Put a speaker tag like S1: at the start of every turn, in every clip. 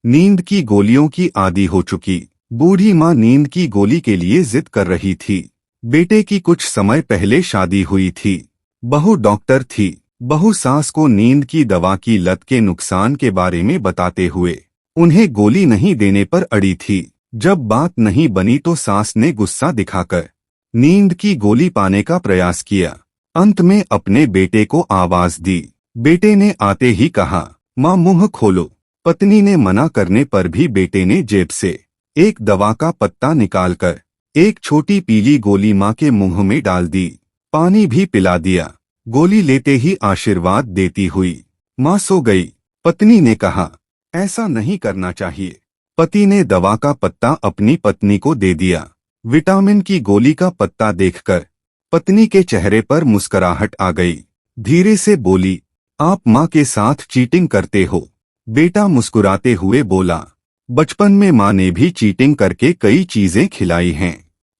S1: नींद की गोलियों की आदी हो चुकी बूढ़ी माँ नींद की गोली के लिए जिद कर रही थी। बेटे की कुछ समय पहले शादी हुई थी। बहू डॉक्टर थी। बहू सास को नींद की दवा की लत के नुकसान के बारे में बताते हुए उन्हें गोली नहीं देने पर अड़ी थी। जब बात नहीं बनी तो सास ने गुस्सा दिखाकर नींद की गोली पाने का प्रयास किया। अंत में अपने बेटे को आवाज दी। बेटे ने आते ही कहा, माँ मुंह खोलो। पत्नी ने मना करने पर भी बेटे ने जेब से एक दवा का पत्ता निकालकर एक छोटी पीली गोली माँ के मुंह में डाल दी। पानी भी पिला दिया। गोली लेते ही आशीर्वाद देती हुई माँ सो गई। पत्नी ने कहा, ऐसा नहीं करना चाहिए। पति ने दवा का पत्ता अपनी पत्नी को दे दिया। विटामिन की गोली का पत्ता देखकर पत्नी के चेहरे पर मुस्कुराहट आ गई। धीरे से बोली, आप माँ के साथ चीटिंग करते हो। बेटा मुस्कुराते हुए बोला, बचपन में माँ ने भी चीटिंग करके कई चीजें खिलाई हैं।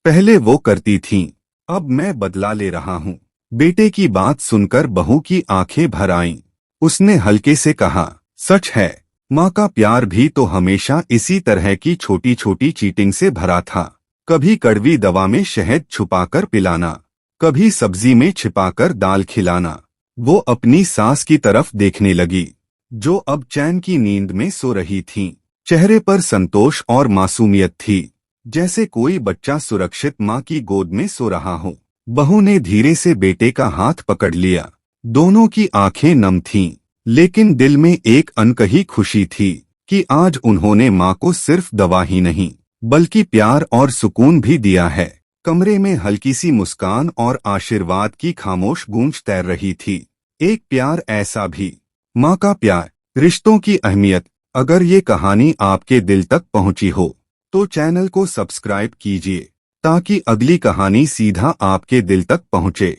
S1: पहले वो करती थीं, अब मैं बदला ले रहा हूँ। बेटे की बात सुनकर बहू की आंखें भर आईं। उसने हल्के से कहा, सच है, माँ का प्यार भी तो हमेशा इसी तरह की छोटी छोटी चीटिंग से भरा था। कभी कड़वी दवा में शहद छुपाकर पिलाना, कभी सब्जी में छिपाकर दाल खिलाना। वो अपनी सास की तरफ देखने लगी, जो अब चैन की नींद में सो रही थीं। चेहरे पर संतोष और मासूमियत थी, जैसे कोई बच्चा सुरक्षित माँ की गोद में सो रहा हो। बहू ने धीरे से बेटे का हाथ पकड़ लिया। दोनों की आंखें नम थीं, लेकिन दिल में एक अनकही खुशी थी कि आज उन्होंने माँ को सिर्फ दवा ही नहीं बल्कि प्यार और सुकून भी दिया है। कमरे में हल्की सी मुस्कान और आशीर्वाद की खामोश गूंज तैर रही थी। एक प्यार ऐसा भी, माँ का प्यार, रिश्तों की अहमियत। अगर ये कहानी आपके दिल तक पहुंची हो तो चैनल को सब्सक्राइब कीजिए ताकि अगली कहानी सीधा आपके दिल तक पहुंचे।